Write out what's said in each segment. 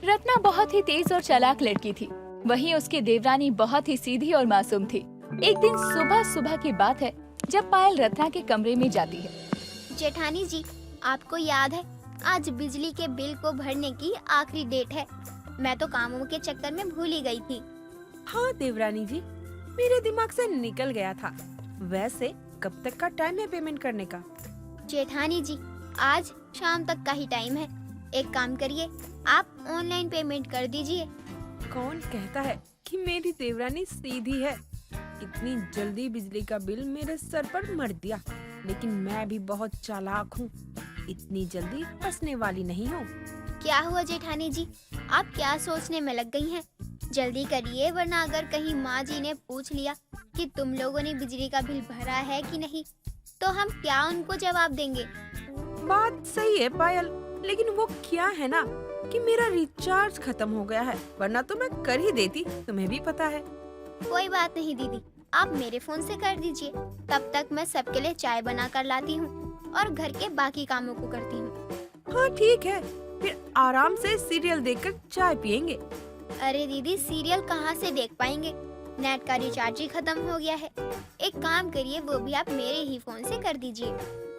रत्ना बहुत ही तेज और चालाक लड़की थी। वहीं उसकी देवरानी बहुत ही सीधी और मासूम थी। एक दिन सुबह सुबह की बात है जब पायल रत्ना के कमरे में जाती है। जेठानी जी, आपको याद है आज बिजली के बिल को भरने की आखिरी डेट है। मैं तो कामों के चक्कर में भूल ही गई थी। हाँ देवरानी जी, मेरे दिमाग से निकल गया था। वैसे कब तक का टाइम है पेमेंट करने का? जेठानी जी, आज शाम तक का ही टाइम है। एक काम करिए, आप ऑनलाइन पेमेंट कर दीजिए। कौन कहता है कि मेरी देवरानी सीधी है? इतनी जल्दी बिजली का बिल मेरे सर पर मर दिया। लेकिन मैं भी बहुत चालाक हूँ, इतनी जल्दी फंसने वाली नहीं हूँ। क्या हुआ जेठानी जी, आप क्या सोचने में लग गई हैं? जल्दी करिए, वरना अगर कहीं माँ जी ने पूछ लिया कि तुम लोगों ने बिजली का बिल भरा है कि नहीं, तो हम क्या उनको जवाब देंगे? बात सही है पायल, लेकिन वो क्या है ना कि मेरा रिचार्ज खत्म हो गया है, वरना तो मैं कर ही देती, तुम्हें भी पता है। कोई बात नहीं दीदी, आप मेरे फोन से कर दीजिए। तब तक मैं सबके लिए चाय बना कर लाती हूँ और घर के बाकी कामों को करती हूँ। हाँ ठीक है, फिर आराम से सीरियल देखकर चाय पियेंगे। अरे दीदी, सीरियल कहाँ से देख पाएंगे, नेट का रिचार्ज ही खत्म हो गया है। एक काम करिए, वो भी आप मेरे ही फोन से कर दीजिए।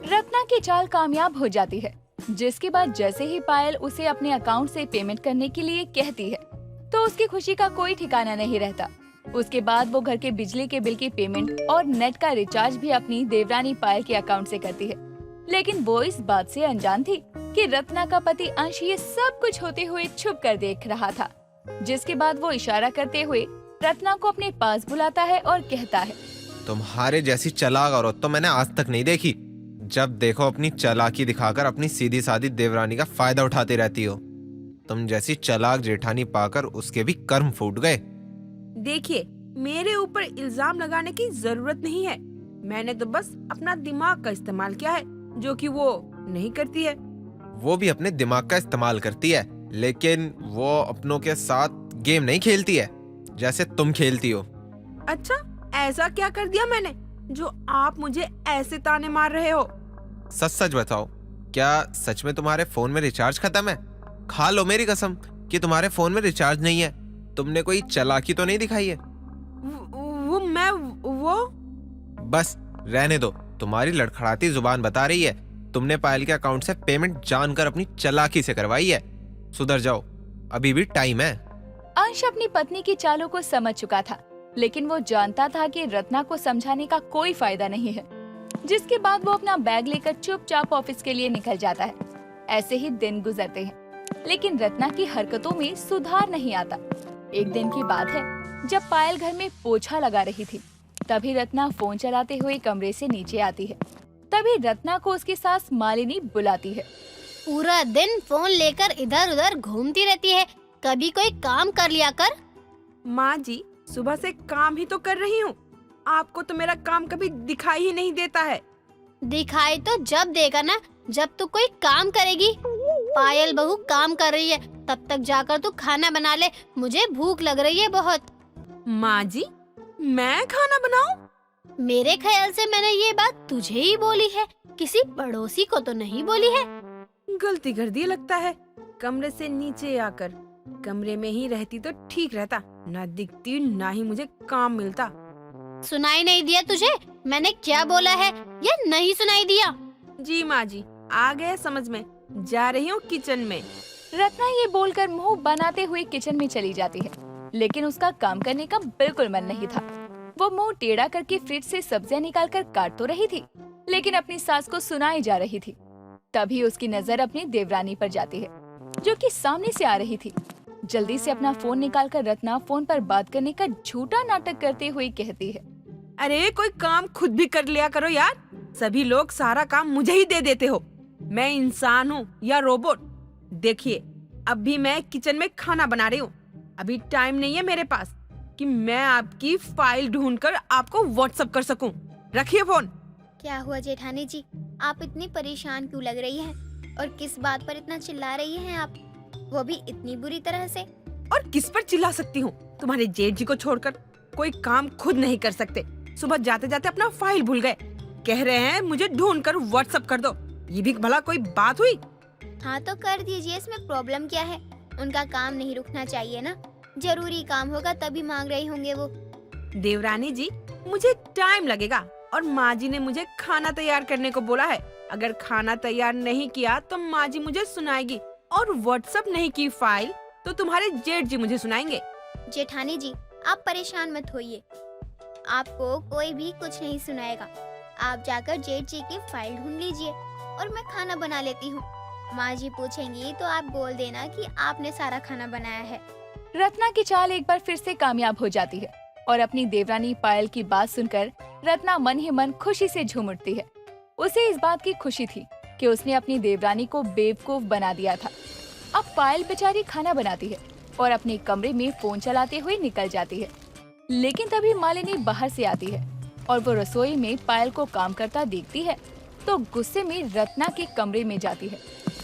रत्ना की चाल कामयाब हो जाती है, जिसके बाद जैसे ही पायल उसे अपने अकाउंट से पेमेंट करने के लिए कहती है तो उसकी खुशी का कोई ठिकाना नहीं रहता। उसके बाद वो घर के बिजली के बिल की पेमेंट और नेट का रिचार्ज भी अपनी देवरानी पायल के अकाउंट से करती है। लेकिन वो इस बात से अनजान थी कि रत्ना का पति अंश ये सब कुछ होते हुए छुप कर देख रहा था। जिसके बाद वो इशारा करते हुए रत्ना को अपने पास बुलाता है और कहता है, तुम्हारे जैसी चालाक औरत तो मैंने आज तक नहीं देखी। जब देखो अपनी चालाकी दिखाकर अपनी सीधी सादी देवरानी का फायदा उठाती रहती हो। तुम जैसी चालाक जेठानी पाकर उसके भी कर्म फूट गए। देखिए, मेरे ऊपर इल्जाम लगाने की जरूरत नहीं है। मैंने तो बस अपना दिमाग का इस्तेमाल किया है, जो कि वो नहीं करती है। वो भी अपने दिमाग का इस्तेमाल करती है, लेकिन वो अपनों के साथ गेम नहीं खेलती है जैसे तुम खेलती हो। अच्छा, ऐसा क्या कर दिया मैंने जो आप मुझे ऐसे ताने मार रहे हो? सच सच बताओ, क्या सच में तुम्हारे फोन में रिचार्ज खत्म है? खा लो मेरी कसम कि तुम्हारे फोन में रिचार्ज नहीं है। तुमने कोई चालाकी तो नहीं दिखाई है? वो बस रहने दो, तुम्हारी लड़खड़ाती जुबान बता रही है तुमने पायल के अकाउंट से पेमेंट जानकर अपनी चालाकी से करवाई है। सुधर जाओ, अभी भी टाइम है। अंश अपनी पत्नी की चालों को समझ चुका था, लेकिन वो जानता था कि रत्ना को समझाने का कोई फायदा नहीं है। जिसके बाद वो अपना बैग लेकर चुपचाप ऑफिस के लिए निकल जाता है। ऐसे ही दिन गुजरते हैं, लेकिन रत्ना की हरकतों में सुधार नहीं आता। एक दिन की बात है जब पायल घर में पोछा लगा रही थी, तभी रत्ना फोन चलाते हुए कमरे से नीचे आती है। तभी रत्ना को उसकी सास मालिनी बुलाती है। पूरा दिन फोन लेकर इधर उधर घूमती रहती है, कभी कोई काम कर लिया कर। माँ जी, सुबह से काम ही तो कर रही हूँ। आपको तो मेरा काम कभी दिखाई ही नहीं देता है। दिखाई तो जब देगा ना, जब तू कोई काम करेगी। पायल बहू काम कर रही है, तब तक जाकर तू खाना बना ले, मुझे भूख लग रही है बहुत। माँ जी, मैं खाना बनाऊं? मेरे ख्याल से मैंने ये बात तुझे ही बोली है, किसी पड़ोसी को तो नहीं बोली है। गलती कर दी लगता है। कमरे से नीचे आकर कमरे में ही रहती तो ठीक रहता, ना दिखती ना ही मुझे काम मिलता। सुनाई नहीं दिया तुझे मैंने क्या बोला है, या नहीं सुनाई दिया? जी माँ जी, आ गए समझ में। जा रही हूँ किचन में। रत्ना ये बोलकर मुंह बनाते हुए किचन में चली जाती है, लेकिन उसका काम करने का बिल्कुल मन नहीं था। वो मुंह टेढ़ा करके फ्रिज से सब्जियां निकालकर काट तो रही थी, लेकिन अपनी सास को सुनाई जा रही थी। तभी उसकी नजर अपनी देवरानी पर जाती है, जो कि सामने से आ रही थी। जल्दी से अपना फोन निकालकर रत्ना फोन पर बात करने का झूठा नाटक करते हुए कहती है, अरे कोई काम खुद भी कर लिया करो यार। सभी लोग सारा काम मुझे ही दे देते हो। मैं इंसान हूँ या रोबोट? देखिए, अभी मैं किचन में खाना बना रही हूँ। अभी टाइम नहीं है मेरे पास कि मैं आपकी फाइल ढूंढकर आपको व्हाट्सएप कर सकूं। रखिए फोन। क्या हुआ जेठानी जी, आप इतनी परेशान क्यों लग रही हैं? और किस बात पर इतना चिल्ला रही हैं आप, वो भी इतनी बुरी तरह से? और किस पर चिल्ला सकती हूँ? तुम्हारे जेठ जी को छोड़कर कोई काम खुद नहीं कर सकते। सुबह जाते जाते अपना फाइल भूल गए, कह रहे हैं मुझे ढूंढकर व्हाट्सएप कर दो। ये भी भला कोई बात हुई? हाँ तो कर दीजिए, इसमें प्रॉब्लम क्या है? उनका काम नहीं रुकना चाहिए ना। जरूरी काम होगा तभी मांग रहे होंगे वो। देवरानी जी, मुझे टाइम लगेगा और माँ जी ने मुझे खाना तैयार करने को बोला है। अगर खाना तैयार नहीं किया तो माँ जी मुझे सुनाएगी, और व्हाट्सएप नहीं की फाइल तो तुम्हारे जेठ जी मुझे सुनाएंगे। जेठानी जी, आप परेशान मत होइए, आपको कोई भी कुछ नहीं सुनाएगा। आप जाकर जेठ जी की फाइल ढूंढ लीजिए और मैं खाना बना लेती हूँ। माँ जी पूछेंगी तो आप बोल देना कि आपने सारा खाना बनाया है। रत्ना की चाल एक बार फिर से कामयाब हो जाती है और अपनी देवरानी पायल की बात सुनकर रत्ना मन ही मन खुशी से झूम उठती है। उसे इस बात की खुशी थी कि उसने अपनी देवरानी को बेवकूफ बना दिया था। अब पायल बेचारी खाना बनाती है और अपने कमरे में फोन चलाते हुए निकल जाती है। लेकिन तभी मालिनी बाहर से आती है और वो रसोई में पायल को काम करता देखती है तो गुस्से में रत्ना के कमरे में जाती है।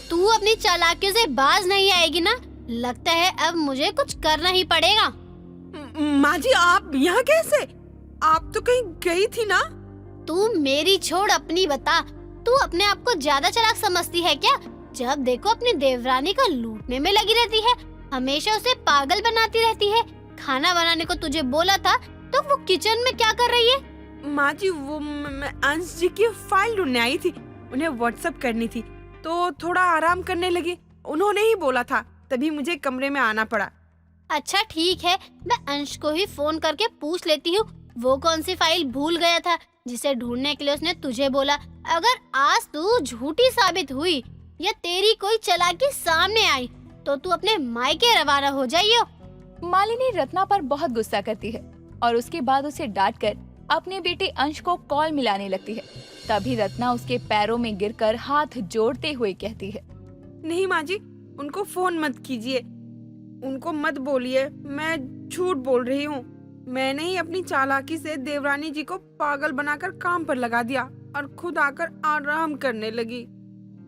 तू अपनी चालाकियों से बाज नहीं आएगी ना? लगता है अब मुझे कुछ करना ही पड़ेगा। माँ जी, आप यहाँ कैसे? आप तो कहीं गई थी ना? तू मेरी छोड़, अपनी बता। तू अपने आप को ज्यादा चालाक समझती है क्या? जब देखो अपनी देवरानी को लूटने में लगी रहती है, हमेशा उसे पागल बनाती रहती है। खाना बनाने को तुझे बोला था तो वो किचन में क्या कर रही है? माँ जी, वो मैं अंश जी की फाइल ढूंढने आई थी। उन्हें व्हाट्सएप करनी थी तो थोड़ा आराम करने लगी। उन्होंने ही बोला था, तभी मुझे कमरे में आना पड़ा। अच्छा ठीक है, मैं अंश को ही फोन करके पूछ लेती हूँ वो कौन सी फाइल भूल गया था जिसे ढूंढने के लिए उसने तुझे बोला। अगर आज तू झूठी साबित हुई या तेरी कोई चालाकी सामने आई तो तू अपने मायके रवाना हो जाइयो। मालिनी रत्ना पर बहुत गुस्सा करती है और उसके बाद उसे डांटकर अपने बेटे अंश को कॉल मिलाने लगती है। तभी रत्ना उसके पैरों में गिरकर हाथ जोड़ते हुए कहती है, नहीं माँ जी, उनको फोन मत कीजिए, उनको मत बोलिए, मैं झूठ बोल रही हूँ। मैंने ही अपनी चालाकी से देवरानी जी को पागल बनाकर काम पर लगा दिया और खुद आकर आराम करने लगी।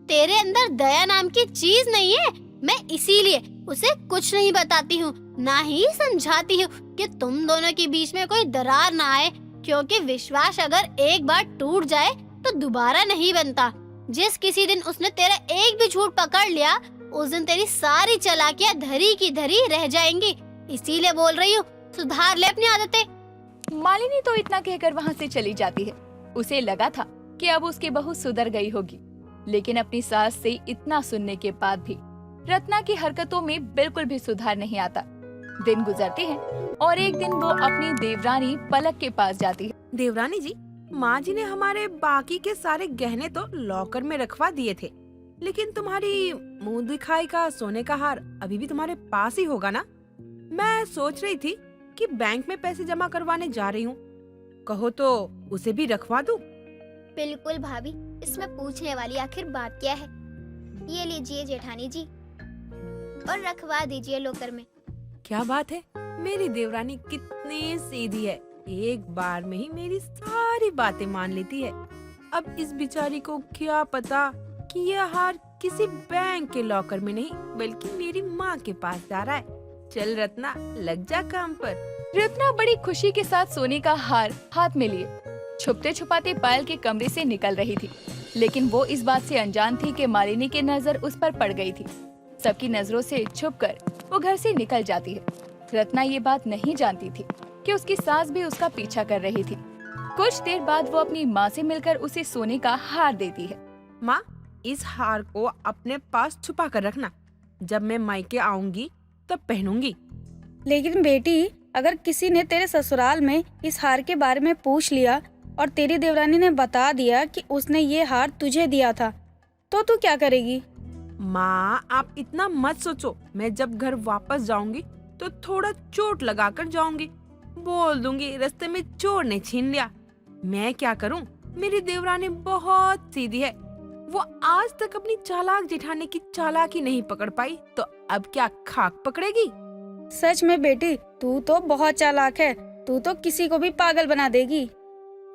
तेरे अंदर दया नाम की चीज नहीं है, मैं इसीलिए उसे कुछ नहीं बताती हूँ, ना ही समझाती हूँ कि तुम दोनों के बीच में कोई दरार ना आए, क्योंकि विश्वास अगर एक बार टूट जाए तो दोबारा नहीं बनता। जिस किसी दिन उसने तेरा एक भी झूठ पकड़ लिया, उस दिन तेरी सारी चालाकियाँ धरी की धरी रह जाएंगी। इसीलिए बोल रही हूँ, सुधार ले अपनी आदतें। मालिनी तो इतना कहकर वहाँ से चली जाती है। उसे लगा था कि अब उसकी बहू सुधर गई होगी, लेकिन अपनी सास से इतना सुनने के बाद भी रत्ना की हरकतों में बिल्कुल भी सुधार नहीं आता। दिन गुजरते हैं और एक दिन वो अपनी देवरानी पलक के पास जाती है। देवरानी जी, माँ जी ने हमारे बाकी के सारे गहने तो लॉकर में रखवा दिए थे, लेकिन तुम्हारी मुंह दिखाई का सोने का हार अभी भी तुम्हारे पास ही होगा ना? मैं सोच रही थी कि बैंक में पैसे जमा करवाने जा रही हूँ, कहो तो उसे भी रखवा दूँ। बिल्कुल भाभी, इसमें पूछने वाली आखिर बात क्या है? ये लीजिए जेठानी जी और रखवा दीजिए लॉकर में। क्या बात है, मेरी देवरानी कितनी सीधी है, एक बार में ही मेरी सारी बातें मान लेती है। अब इस बेचारी को क्या पता कि यह हार किसी बैंक के लॉकर में नहीं बल्कि मेरी माँ के पास जा रहा है। चल रत्ना, लग जा काम पर। रत्ना बड़ी खुशी के साथ सोने का हार हाथ में लिए छुपते छुपाते पायल के कमरे से निकल रही थी, लेकिन वो इस बात से अनजान थी कि मालिनी की नजर उस पर पड़ गई थी। सबकी नजरों से छुपकर वो घर से निकल जाती है। रत्ना ये बात नहीं जानती थी कि उसकी सास भी उसका पीछा कर रही थी। कुछ देर बाद वो अपनी माँ से मिलकर उसे सोने का हार देती है। माँ, इस हार को अपने पास छुपा कर रखना, जब मैं मायके आऊंगी तब पहनूंगी। लेकिन बेटी, अगर किसी ने तेरे ससुराल में इस हार के बारे में पूछ लिया और तेरी देवरानी ने बता दिया कि उसने ये हार तुझे दिया था, तो तू क्या करेगी? माँ, आप इतना मत सोचो। मैं जब घर वापस जाऊंगी तो थोड़ा चोट लगाकर जाऊंगी, बोल दूंगी रास्ते में चोर ने छीन लिया। मैं क्या करूं? मेरी देवरानी बहुत सीधी है, वो आज तक अपनी चालाक जेठानी की चालाकी नहीं पकड़ पाई, तो अब क्या खाक पकड़ेगी? सच में बेटी, तू तो बहुत चालाक है, तू तो किसी को भी पागल बना देगी।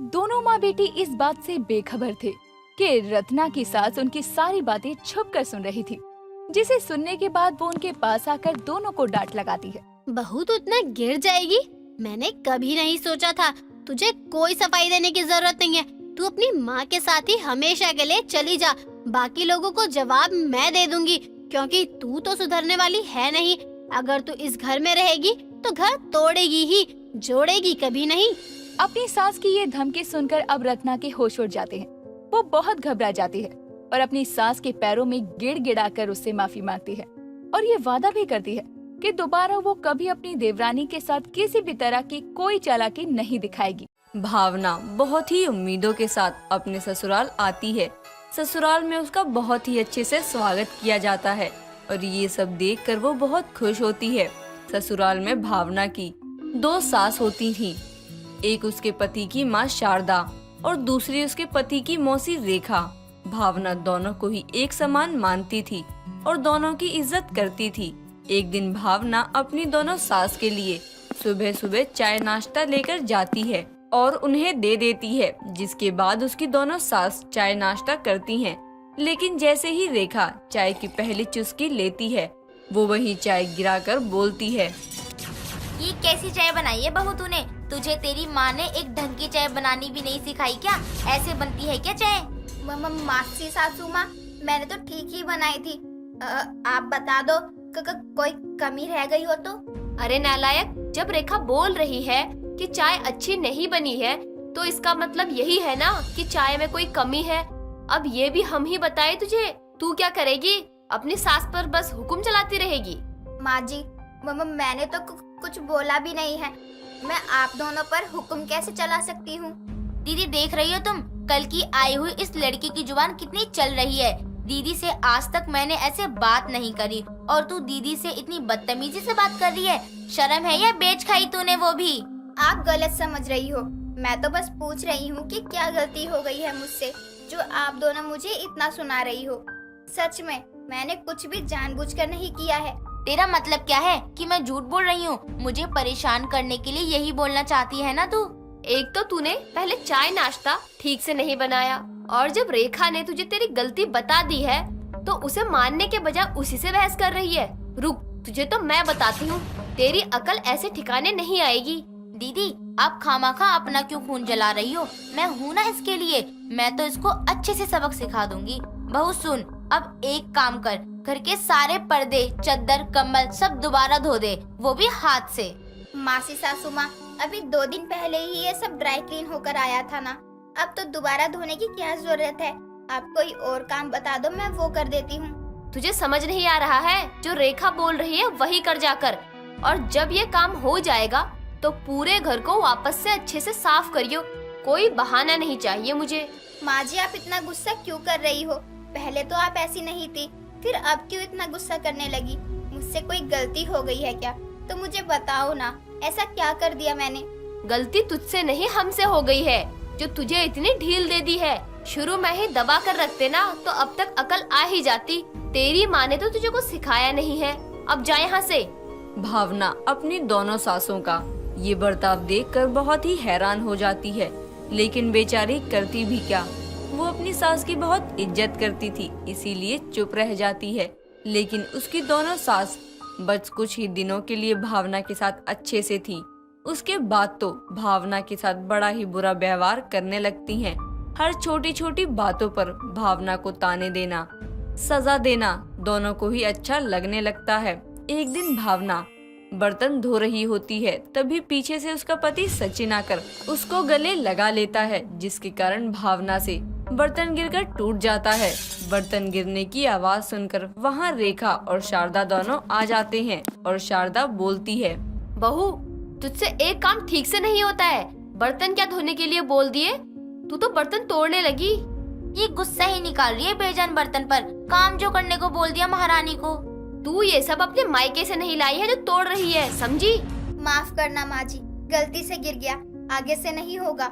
दोनों माँ बेटी इस बात से बेखबर थे कि रत्ना की सास उनकी सारी बातें छुप कर सुन रही थी, जिसे सुनने के बाद वो उनके पास आकर दोनों को डांट लगाती है। बहू तो इतना गिर जाएगी, मैंने कभी नहीं सोचा था। तुझे कोई सफाई देने की जरूरत नहीं है, तू अपनी माँ के साथ ही हमेशा के लिए चली जा। बाकी लोगों को जवाब मैं दे दूंगी, क्योंकि तू तो सुधरने वाली है नहीं। अगर तू इस घर में रहेगी तो घर तोड़ेगी ही, जोड़ेगी कभी नहीं। अपनी सास की ये धमकी सुनकर अब रत्ना के होश उड़ जाते हैं। वो बहुत घबरा जाती है और अपनी सास के पैरों में गिड़गिड़ाकर उससे माफी मांगती है और ये वादा भी करती है कि दोबारा वो कभी अपनी देवरानी के साथ किसी भी तरह की कोई चालाकी नहीं दिखाएगी। भावना बहुत ही उम्मीदों के साथ अपने ससुराल आती है। ससुराल में उसका बहुत ही अच्छे से स्वागत किया जाता है और ये सब देखकर वो बहुत खुश होती है। ससुराल में भावना की 2 सास होती थी, एक उसके पति की माँ शारदा और दूसरी उसके पति की मौसी रेखा। भावना दोनों को ही एक समान मानती थी और दोनों की इज्जत करती थी। एक दिन भावना अपनी दोनों सास के लिए सुबह सुबह चाय नाश्ता लेकर जाती है और उन्हें दे देती है, जिसके बाद उसकी दोनों सास चाय नाश्ता करती हैं। लेकिन जैसे ही रेखा चाय की पहली चुस्की लेती है, वो वही चाय गिराकर बोलती है, ये कैसी चाय बनाई है बहू तूने? तुझे तेरी माँ ने एक ढंग की चाय बनानी भी नहीं सिखाई क्या? ऐसे बनती है क्या चाय? मासी सासू माँ, मैंने तो ठीक ही बनाई थी। आप बता दो कोई कमी रह गई हो तो? अरे नालायक, जब रेखा बोल रही है कि चाय अच्छी नहीं बनी है तो इसका मतलब यही है ना कि चाय में कोई कमी है। अब ये भी हम ही बताए तुझे, तू क्या करेगी? अपनी सास पर बस हुक्म चलाती रहेगी। माँ जी, मैंने तो कुछ बोला भी नहीं है। मैं आप दोनों पर हुक्म कैसे चला सकती हूँ? दीदी देख रही हो तुम, कल की आई हुई इस लड़की की जुबान कितनी चल रही है। दीदी से आज तक मैंने ऐसे बात नहीं करी और तू दीदी से इतनी बदतमीजी से बात कर रही है। शर्म है या बेच खाई तूने वो भी? आप गलत समझ रही हो। मैं तो बस पूछ रही हूँ कि क्या गलती हो गई है मुझसे जो आप दोनों मुझे इतना सुना रही हो। सच में मैंने कुछ भी जानबूझकर नहीं किया है। तेरा मतलब क्या है कि मैं झूठ बोल रही हूँ? मुझे परेशान करने के लिए यही बोलना चाहती है ना तू? एक तो तूने पहले चाय नाश्ता ठीक से नहीं बनाया और जब रेखा ने तुझे तेरी गलती बता दी है तो उसे मानने के बजाय उसी से बहस कर रही है। रुक, तुझे तो मैं बताती हूँ, तेरी अकल ऐसे ठिकाने नहीं आएगी। दीदी आप खामाखा अपना क्यों खून जला रही हो? मैं हूँ ना इसके लिए। मैं तो इसको अच्छे से सबक सिखा दूंगी। बहू सुन, अब एक काम कर, घर के सारे पर्दे, चद्दर, कंबल सब दोबारा धो दे, वो भी हाथ से। मासी सासू माँ, अभी 2 दिन पहले ही ये सब ड्राई क्लीन होकर आया था ना, अब तो दोबारा धोने की क्या जरूरत है? आप कोई और काम बता दो, मैं वो कर देती हूँ। तुझे समझ नहीं आ रहा है? जो रेखा बोल रही है वही कर जाकर, और जब ये काम हो जाएगा तो पूरे घर को वापस से अच्छे से साफ करियो। कोई बहाना नहीं चाहिए मुझे। माँ जी, आप इतना गुस्सा क्यों कर रही हो? पहले तो आप ऐसी नहीं थी, फिर अब क्यों इतना गुस्सा करने लगी? मुझसे कोई गलती हो गई है क्या? तो मुझे बताओ ना, ऐसा क्या कर दिया मैंने? गलती तुझसे नहीं हमसे हो गई है, जो तुझे इतनी ढील दे दी है। शुरू में ही दबा कर रखते ना तो अब तक अकल आ ही जाती। तेरी माँ ने तो तुझे कुछ सिखाया नहीं है। अब जा यहाँ से। भावना अपनी दोनों सासों का ये बर्ताव देखकर बहुत ही हैरान हो जाती है, लेकिन बेचारी करती भी क्या। वो अपनी सास की बहुत इज्जत करती थी, इसीलिए चुप रह जाती है। लेकिन उसकी दोनों सास बस कुछ ही दिनों के लिए भावना के साथ अच्छे से थी, उसके बाद तो भावना के साथ बड़ा ही बुरा व्यवहार करने लगती हैं। हर छोटी छोटी बातों पर भावना को ताने देना, सजा देना दोनों को ही अच्छा लगने लगता है। एक दिन भावना बर्तन धो रही होती है, तभी पीछे से उसका पति सचिन आकर उसको गले लगा लेता है, जिसके कारण भावना से बर्तन गिरकर टूट जाता है। बर्तन गिरने की आवाज सुनकर वहाँ रेखा और शारदा दोनों आ जाते हैं और शारदा बोलती है, बहू तुझसे एक काम ठीक से नहीं होता है। बर्तन क्या धोने के लिए बोल दिए? तू तो बर्तन तोड़ने लगी। ये गुस्सा ही निकाल रही है बेजान बर्तन पर। काम जो करने को बोल दिया महारानी को। तू ये सब अपने मायके से नहीं लाई है जो तोड़ रही है, समझी? माफ करना माँ जी, गलती से गिर गया, आगे से नहीं होगा।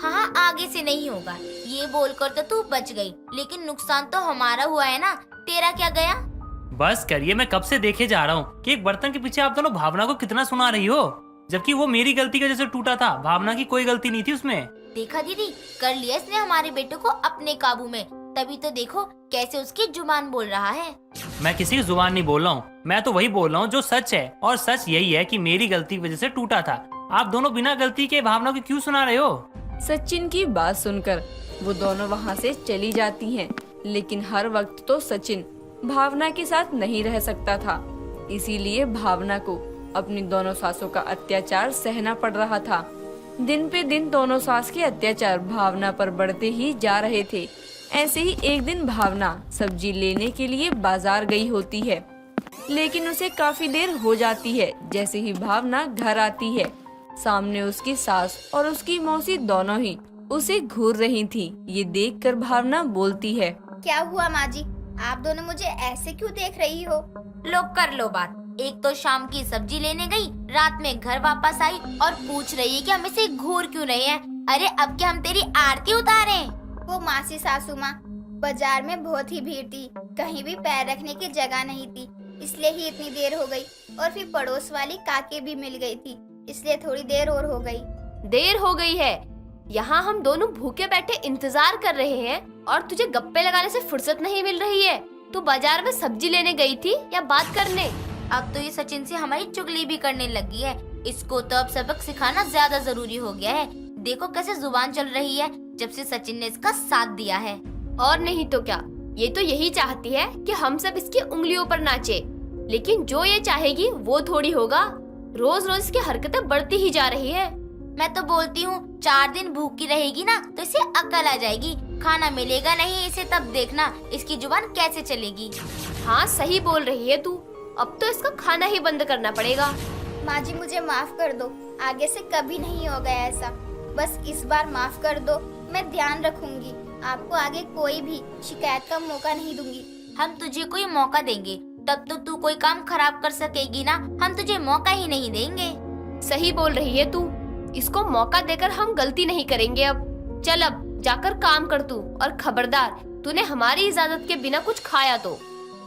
हाँ, आगे से नहीं होगा ये बोलकर तो तू बच गई, लेकिन नुकसान तो हमारा हुआ है ना। तेरा क्या गया? बस करिए, मैं कब से देखे जा रहा हूँ कि एक बर्तन के पीछे आप दोनों भावना को कितना सुना रही हो, जबकि वो मेरी गलती की वजह से टूटा था। भावना की कोई गलती नहीं थी उसमें। देखा दीदी, कर लिया इसने हमारे बेटे को अपने काबू में। तभी तो देखो कैसे उसकी जुबान बोल रहा है। मैं किसी की जुबान नहीं बोल रहा हूँ, मैं तो वही बोल रहा हूँ जो सच है, और सच यही है कि मेरी गलती की वजह से टूटा था। आप दोनों बिना गलती के भावना को क्यों सुना रहे हो? सचिन की बात सुनकर वो दोनों वहाँ से चली जाती हैं, लेकिन हर वक्त तो सचिन भावना के साथ नहीं रह सकता था। इसीलिए भावना को अपनी दोनों सासों का अत्याचार सहना पड़ रहा था। दिन पे दिन दोनों सास के अत्याचार भावना पर बढ़ते ही जा रहे थे। ऐसे ही एक दिन भावना सब्जी लेने के लिए बाजार गई होती है, लेकिन उसे काफी देर हो जाती है। जैसे ही भावना घर आती है, सामने उसकी सास और उसकी मौसी दोनों ही उसे घूर रही थी। ये देखकर भावना बोलती है, क्या हुआ माँ जी, आप दोनों मुझे ऐसे क्यों देख रही हो? लो कर लो बात। एक तो शाम की सब्जी लेने गई, रात में घर वापस आई और पूछ रही है कि हम इसे घूर क्यों रहे हैं। अरे अब क्या हम तेरी आरती उतारें? वो मासी सासू माँ, बाजार में बहुत ही भीड़ थी, कहीं भी पैर रखने की जगह नहीं थी, इसलिए ही इतनी देर हो गई। और फिर पड़ोस वाली काके भी मिल गई थी, इसलिए थोड़ी देर और हो गई। देर हो गई है, यहाँ हम दोनों भूखे बैठे इंतजार कर रहे हैं और तुझे गप्पे लगाने से फुर्सत नहीं मिल रही है। तू बाजार में सब्जी लेने गई थी या बात करने? अब तो ये सचिन से हमारी चुगली भी करने लगी है। इसको तो अब सबक सिखाना ज्यादा जरूरी हो गया है। देखो कैसे जुबान चल रही है जब से सचिन ने इसका साथ दिया है। और नहीं तो क्या, ये तो यही चाहती है कि हम सब इसकी उंगलियों पर नाचे, लेकिन जो ये चाहेगी वो थोड़ी होगा। रोज रोज इसकी हरकतें बढ़ती ही जा रही है। मैं तो बोलती हूँ 4 दिन भूखी रहेगी ना तो इसे अक्ल आ जाएगी। खाना मिलेगा नहीं इसे, तब देखना इसकी जुबान कैसे चलेगी। हाँ सही बोल रही है तू, अब तो इसका खाना ही बंद करना पड़ेगा। माँ जी मुझे माफ कर दो, आगे से कभी नहीं होगा ऐसा। बस इस बार माफ कर दो, मैं ध्यान रखूंगी। आपको आगे कोई भी शिकायत का मौका नहीं दूंगी। हम तुझे कोई मौका देंगे तब तो तू कोई काम खराब कर सकेगी ना, हम तुझे मौका ही नहीं देंगे। सही बोल रही है तू, इसको मौका देकर हम गलती नहीं करेंगे। अब चल, अब जाकर काम कर तू, और खबरदार तूने हमारी इजाजत के बिना कुछ खाया तो।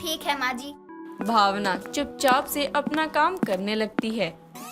ठीक है माँ जी। भावना चुपचाप से अपना काम करने लगती है।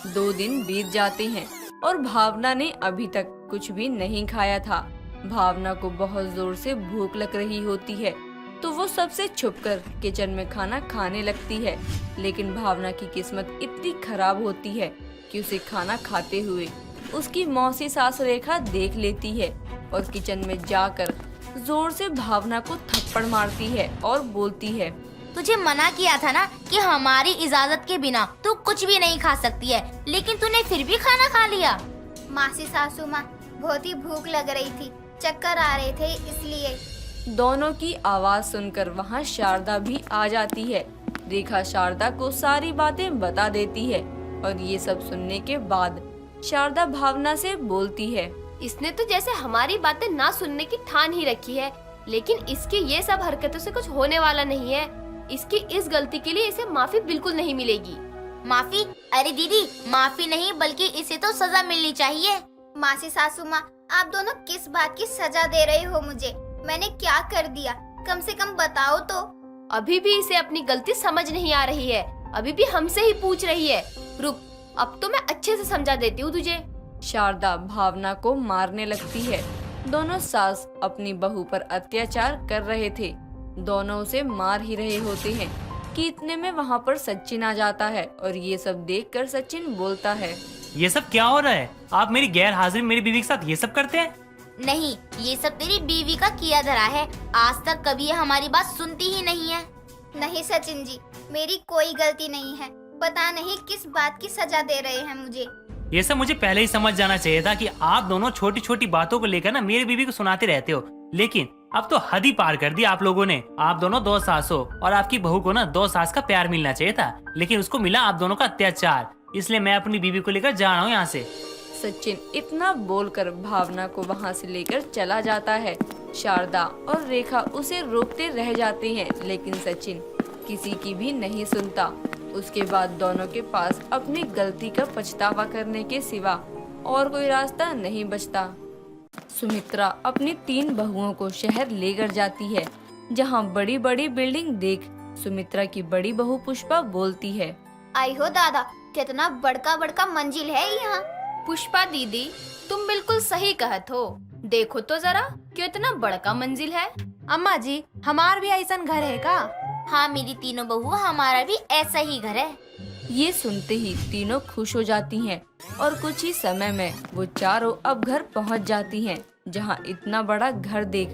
2 दिन बीत जाते हैं और भावना ने अभी तक कुछ भी नहीं खाया था। भावना को बहुत जोर से भूख लग रही होती है, तो वो सबसे छुपकर किचन में खाना खाने लगती है। लेकिन भावना की किस्मत इतनी खराब होती है कि उसे खाना खाते हुए उसकी मौसी सास रेखा देख लेती है और किचन में जाकर जोर से भावना को थप्पड़ मारती है और बोलती है, तुझे मना किया था ना कि हमारी इजाजत के बिना तू कुछ भी नहीं खा सकती है, लेकिन तूने फिर भी खाना खा लिया। मासी सासू माँ, बहुत ही भूख लग रही थी, चक्कर आ रहे थे इसलिए। दोनों की आवाज सुनकर वहाँ शारदा भी आ जाती है। रेखा शारदा को सारी बातें बता देती है और ये सब सुनने के बाद शारदा भावना से बोलती है, इसने तो जैसे हमारी बातें ना सुनने की ठान ही रखी है, लेकिन इसकी ये सब हरकतों से कुछ होने वाला नहीं है। इसकी इस गलती के लिए इसे माफी बिल्कुल नहीं मिलेगी। माफी? अरे दीदी, माफी नहीं बल्कि इसे तो सजा मिलनी चाहिए। मासी सासू माँ, आप दोनों किस बात की सजा दे रहे हो मुझे? मैंने क्या कर दिया, कम से कम बताओ तो। अभी भी इसे अपनी गलती समझ नहीं आ रही है, अभी भी हमसे ही पूछ रही है। रुक, अब तो मैं अच्छे से समझा देती हूँ तुझे। शारदा भावना को मारने लगती है। दोनों सास अपनी बहू पर अत्याचार कर रहे थे, दोनों उसे मार ही रहे होते हैं कि इतने में वहाँ पर सचिन आ जाता है और ये सब देखकर सचिन बोलता है, ये सब क्या हो रहा है? आप मेरी गैर हाजिरी मेरी बीवी के साथ ये सब करते हैं? नहीं, ये सब तेरी बीवी का किया धरा है। आज तक कभी ये हमारी बात सुनती ही नहीं है। नहीं सचिन जी, मेरी कोई गलती नहीं है, पता नहीं किस बात की सजा दे रहे हैं मुझे। ये सब मुझे पहले ही समझ जाना चाहिए था कि आप दोनों छोटी छोटी बातों को लेकर ना मेरी बीवी को सुनाते रहते हो, लेकिन अब तो हद ही पार कर दी आप लोगों ने। आप दोनों 2 सासों और आपकी बहू को ना 2 सास का प्यार मिलना चाहिए था, लेकिन उसको मिला आप दोनों का अत्याचार। इसलिए मैं अपनी बीवी को लेकर जा रहा हूँ यहाँ से। सचिन इतना बोलकर भावना को वहाँ से लेकर चला जाता है। शारदा और रेखा उसे रोकते रह जाते हैं, लेकिन सचिन किसी की भी नहीं सुनता। उसके बाद दोनों के पास अपनी गलती का पछतावा करने के सिवा और कोई रास्ता नहीं बचता। सुमित्रा अपनी 3 बहुओं को शहर लेकर जाती है, जहाँ बड़ी बड़ी बिल्डिंग देख सुमित्रा की बड़ी बहू पुष्पा बोलती है, आई हो दादा, कितना बड़का बड़का मंजिल है यहाँ। पुष्पा दीदी, तुम बिल्कुल सही कहत हो, देखो तो जरा कितना बड़का मंजिल है। अम्मा जी, हमार भी ऐसा घर है का? हाँ मेरी तीनों बहू, हमारा भी ऐसा ही घर है। ये सुनते ही तीनों खुश हो जाती हैं और कुछ ही समय में वो चारों अब घर पहुंच जाती हैं, जहां इतना बड़ा घर देख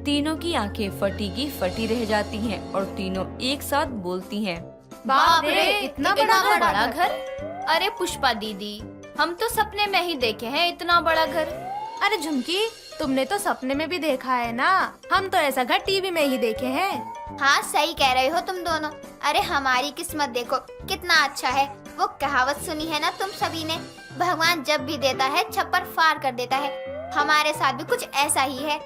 तीनों की आंखें फटी की फटी रह जाती हैं और तीनों एक साथ बोलती हैं। बाप रे, इतना बड़ा घर। अरे पुष्पा दीदी, हम तो सपने में ही देखे हैं इतना बड़ा घर। अरे झुमकी, तुमने तो सपने में भी देखा है ना, हम तो ऐसा घर टीवी में ही देखे हैं। हाँ सही कह रहे हो तुम दोनों। अरे हमारी किस्मत देखो कितना अच्छा है। वो कहावत सुनी है ना तुम सभी ने, भगवान जब भी देता है छप्पर फाड़ कर देता है। हमारे साथ भी कुछ ऐसा ही है।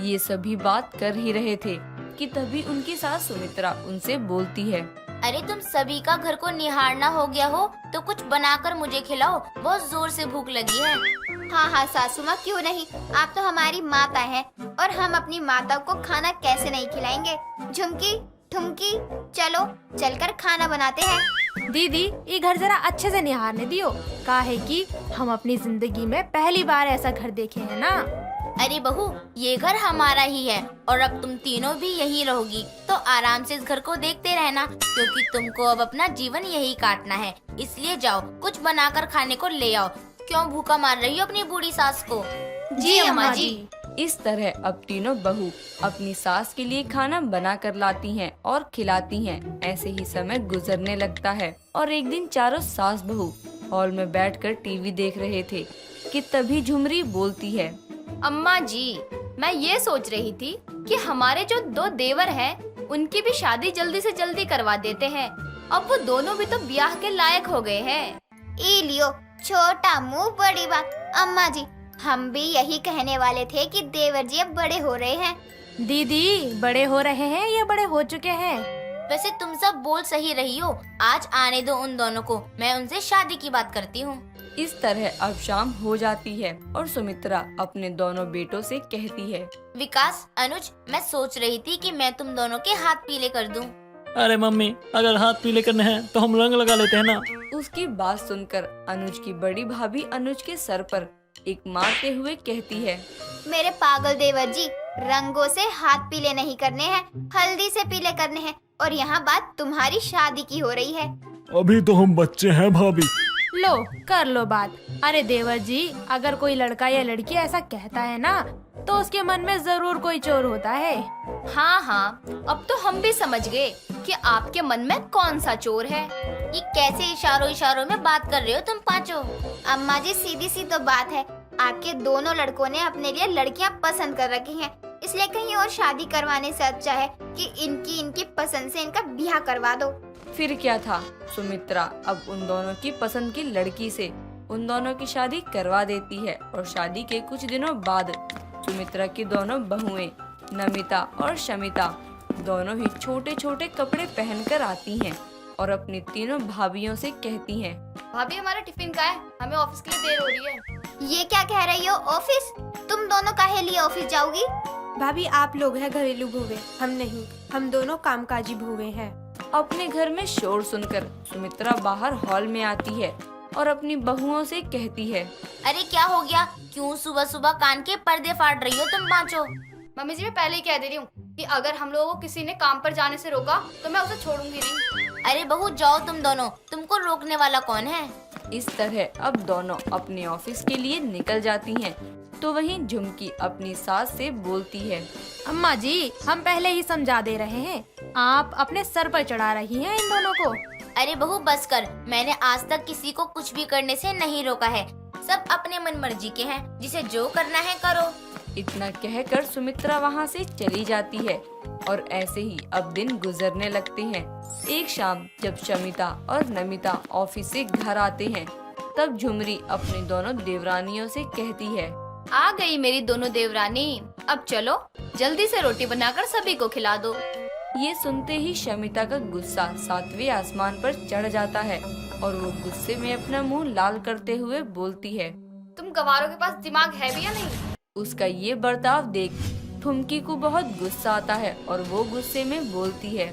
ये सभी बात कर ही रहे थे कि तभी उनकी सास सुमित्रा उनसे बोलती है। अरे तुम सभी का घर को निहारना हो गया हो तो कुछ बनाकर मुझे खिलाओ, बहुत जोर से भूख लगी है। हाँ हाँ सासू माँ, क्यों नहीं, आप तो हमारी माता हैं और हम अपनी माता को खाना कैसे नहीं खिलाएंगे। झुमकी, ठुमकी, चलो चलकर खाना बनाते हैं। दीदी, ये घर जरा अच्छे से निहारने दियो, काहे कि हम अपनी जिंदगी में पहली बार ऐसा घर देखे हैं ना। अरे बहू, ये घर हमारा ही है और अब तुम तीनों भी यहीं रहोगी, तो आराम से इस घर को देखते रहना, क्योंकि तुमको अब अपना जीवन यही काटना है। इसलिए जाओ, कुछ बनाकर खाने को ले आओ। क्यों भूखा मार रही हो अपनी बूढ़ी सास को? जी अम्मा जी। इस तरह अब तीनों बहू अपनी सास के लिए खाना बना कर लाती हैं और खिलाती हैं। ऐसे ही समय गुजरने लगता है और एक दिन चारों सास बहू हॉल में बैठकर टीवी देख रहे थे कि तभी झुमरी बोलती है। अम्मा जी, मैं ये सोच रही थी कि हमारे जो 2 देवर हैं, उनकी भी शादी जल्दी से जल्दी करवा देते हैं। अब वो दोनों भी तो ब्याह के लायक हो गए हैं। ई लियो, छोटा मुंह बड़ी बात। अम्मा जी, हम भी यही कहने वाले थे कि देवर जी अब बड़े हो रहे हैं। दीदी, बड़े हो रहे हैं या बड़े हो चुके हैं? वैसे तुम सब बोल सही रही हो। आज आने दो उन दोनों को, मैं उनसे शादी की बात करती हूँ। इस तरह अब शाम हो जाती है और सुमित्रा अपने दोनों बेटों से कहती है। विकास, अनुज, मैं सोच रही थी कि मैं तुम दोनों के हाथ पीले कर दूं। अरे मम्मी, अगर हाथ पीले करने हैं तो हम रंग लगा लेते हैं ना। उसकी बात सुनकर अनुज की बड़ी भाभी अनुज के सर पर एक मारते हुए कहती है। मेरे पागल देवर जी, रंगों से हाथ पीले नहीं करने हैं, हल्दी से पीले करने हैं। और यहाँ बात तुम्हारी शादी की हो रही है। अभी तो हम बच्चे हैं भाभी। लो, कर लो बात। अरे देवर जी, अगर कोई लड़का या लड़की ऐसा कहता है ना, तो उसके मन में जरूर कोई चोर होता है। हाँ हाँ, अब तो हम भी समझ गए कि आपके मन में कौन सा चोर है। ये कैसे इशारों इशारों में बात कर रहे हो तुम पांचों? अम्मा जी, सीधी सी तो बात है, आपके दोनों लड़कों ने अपने लिए लड़कियां पसंद कर रखी हैं, इसलिए कहीं और शादी करवाने से अच्छा है कि इनकी पसंद से इनका ब्याह करवा दो। फिर क्या था, सुमित्रा अब उन दोनों की पसंद की लड़की से उन दोनों की शादी करवा देती है और शादी के कुछ दिनों बाद सुमित्रा की दोनों बहुएं नमिता और शमिता दोनों ही छोटे छोटे कपड़े पहनकर आती हैं और अपनी तीनों भाभियों से कहती हैं। भाभी, हमारा टिफिन का है, हमें ऑफिस के लिए देर हो रही है। ये क्या कह रही हो, ऑफिस? तुम दोनों काहे लिए ऑफिस जाओगी? भाभी, आप लोग हैं घरेलू भूवे, हम नहीं, हम दोनों कामकाजी भूवे हैं। अपने घर में शोर सुनकर सुमित्रा बाहर हॉल में आती है और अपनी बहुओं से कहती है। अरे क्या हो गया? क्यों सुबह सुबह कान के पर्दे फाड़ रही हो तुम पांचों? मम्मी जी, मैं पहले ही कह दे रही हूँ कि अगर हम लोगों को किसी ने काम पर जाने से रोका तो मैं उसे छोड़ूंगी नहीं। अरे बहू, जाओ तुम दोनों, तुमको रोकने वाला कौन है? इस तरह अब दोनों अपने ऑफिस के लिए निकल जाती हैं। तो वहीं झुमकी अपनी सास से बोलती है। अम्मा जी, हम पहले ही समझा दे रहे हैं, आप अपने सर पर चढ़ा रही हैं इन दोनों को। अरे बहू बस कर, मैंने आज तक किसी को कुछ भी करने से नहीं रोका है। सब अपने मन मर्जी के हैं, जिसे जो करना है करो। इतना कहकर सुमित्रा वहाँ से चली जाती है और ऐसे ही अब दिन गुजरने लगते हैं। एक शाम जब शमिता और नमिता ऑफिस से घर आते हैं, तब झुमरी अपनी दोनों देवरानियों से कहती है। आ गई मेरी दोनों देवरानी, अब चलो जल्दी से रोटी बनाकर सभी को खिला दो। ये सुनते ही शमिता का गुस्सा 7वें आसमान पर चढ़ जाता है और वो गुस्से में अपना मुंह लाल करते हुए बोलती है। तुम गवारों के पास दिमाग है भी या नहीं? उसका ये बर्ताव देख ठुमकी को बहुत गुस्सा आता है और वो गुस्से में बोलती है।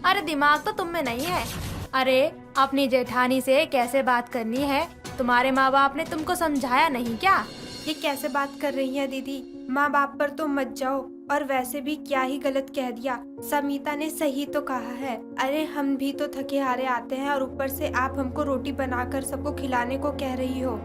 अरे दिमाग तो तुम में नहीं है। अरे अपनी जेठानी से कैसे बात करनी है, तुम्हारे माँ बाप ने तुमको समझाया नहीं क्या? ये कैसे बात कर रही है दीदी, माँ बाप पर तो मत जाओ, और वैसे भी क्या ही गलत कह दिया, समीता ने सही तो कहा है। अरे हम भी तो थके हारे आते हैं और ऊपर से आप हमको रोटी बनाकर सबको खिलाने को कह रही हो।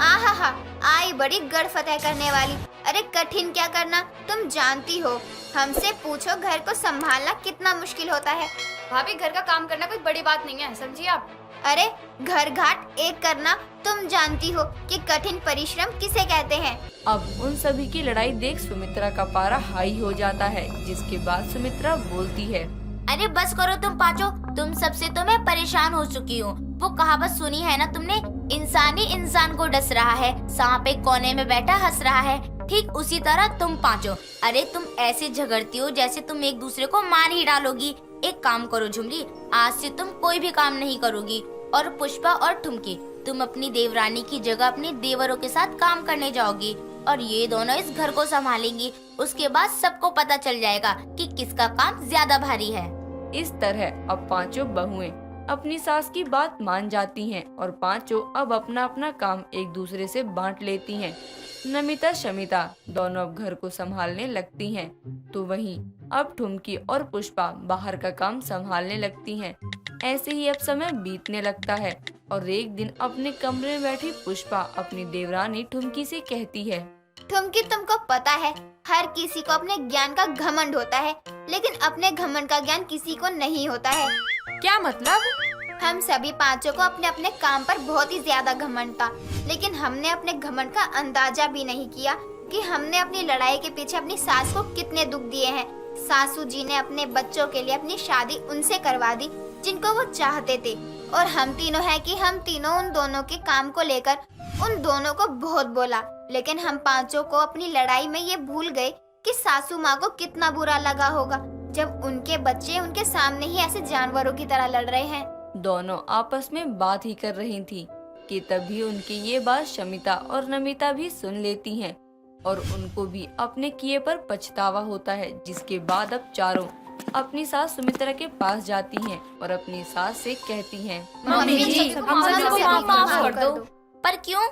आहा, आई बड़ी गढ़ फतेह करने वाली। अरे कठिन क्या करना, तुम जानती हो। हमसे पूछो घर को संभालना कितना मुश्किल होता है। भाभी घर का काम करना कोई बड़ी बात नहीं है, समझिए आप। अरे घर घाट एक करना, तुम जानती हो कि कठिन परिश्रम किसे कहते हैं। अब उन सभी की लड़ाई देख सुमित्रा का पारा हाई हो जाता है, जिसके बाद सुमित्रा बोलती है, अरे बस करो तुम पांचों, तुम सबसे तो मैं परेशान हो चुकी हूँ। वो कहावत सुनी है ना तुमने, इंसान ही इंसान को डस रहा है, सांप एक कोने में बैठा हंस रहा है। ठीक उसी तरह तुम पांचों, अरे तुम ऐसे झगड़ती हो जैसे तुम एक दूसरे को मार ही डालोगी। एक काम करो झुमरी, आज से तुम कोई भी काम नहीं करोगी। और पुष्पा और ठुमकी, तुम अपनी देवरानी की जगह अपने देवरों के साथ काम करने जाओगी और ये दोनों इस घर को संभालेंगी। उसके बाद सबको पता चल जाएगा कि किसका काम ज्यादा भारी है। इस तरह अब पांचों बहुएं अपनी सास की बात मान जाती हैं और पांचों अब अपना अपना काम एक दूसरे से बांट लेती हैं। नमिता शमिता दोनों अब घर को संभालने लगती हैं, तो वहीं अब ठुमकी और पुष्पा बाहर का काम संभालने लगती हैं। ऐसे ही अब समय बीतने लगता है और एक दिन अपने कमरे में बैठी पुष्पा अपनी देवरानी ठुमकी से कहती है, ठुमकी तुमको पता है हर किसी को अपने ज्ञान का घमंड होता है, लेकिन अपने घमंड का ज्ञान किसी को नहीं होता है। क्या मतलब? हम सभी पांचों को अपने अपने काम पर बहुत ही ज्यादा घमंड था, लेकिन हमने अपने घमंड का अंदाजा भी नहीं किया कि हमने अपनी लड़ाई के पीछे अपनी सास को कितने दुख दिए हैं। सासू जी ने अपने बच्चों के लिए अपनी शादी उनसे करवा दी जिनको वो चाहते थे, और हम तीनों है कि हम तीनों उन दोनों के काम को लेकर उन दोनों को बहुत बोला, लेकिन हम पांचों को अपनी लड़ाई में ये भूल गए कि सासू माँ को कितना बुरा लगा होगा जब उनके बच्चे उनके सामने ही ऐसे जानवरों की तरह लड़ रहे हैं। दोनों आपस में बात ही कर रही थी कि तभी उनकी ये बात शमिता और नमिता भी सुन लेती हैं और उनको भी अपने किए पर पछतावा होता है। जिसके बाद अब चारों अपनी सास सुमित्रा के पास जाती हैं और अपनी सास से कहती हैं, मम्मी जी, हम सबको माफ कर दो। पर क्यों?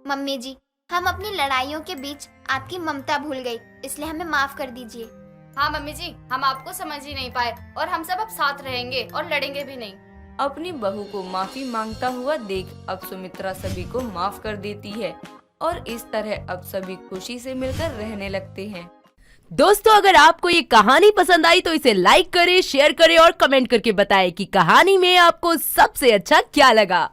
मम्मी जी, हम अपनी लड़ाइयों के बीच आपकी ममता भूल गई, इसलिए हमें माफ कर दीजिए। हाँ मम्मी जी, हम आपको समझ ही नहीं पाए और हम सब अब साथ रहेंगे और लड़ेंगे भी नहीं। अपनी बहू को माफी मांगता हुआ देख अब सुमित्रा सभी को माफ कर देती है और इस तरह अब सभी खुशी से मिलकर रहने लगते हैं। दोस्तों, अगर आपको ये कहानी पसंद आई तो इसे लाइक करें, शेयर करें और कमेंट करके बताएं कि कहानी में आपको सबसे अच्छा क्या लगा।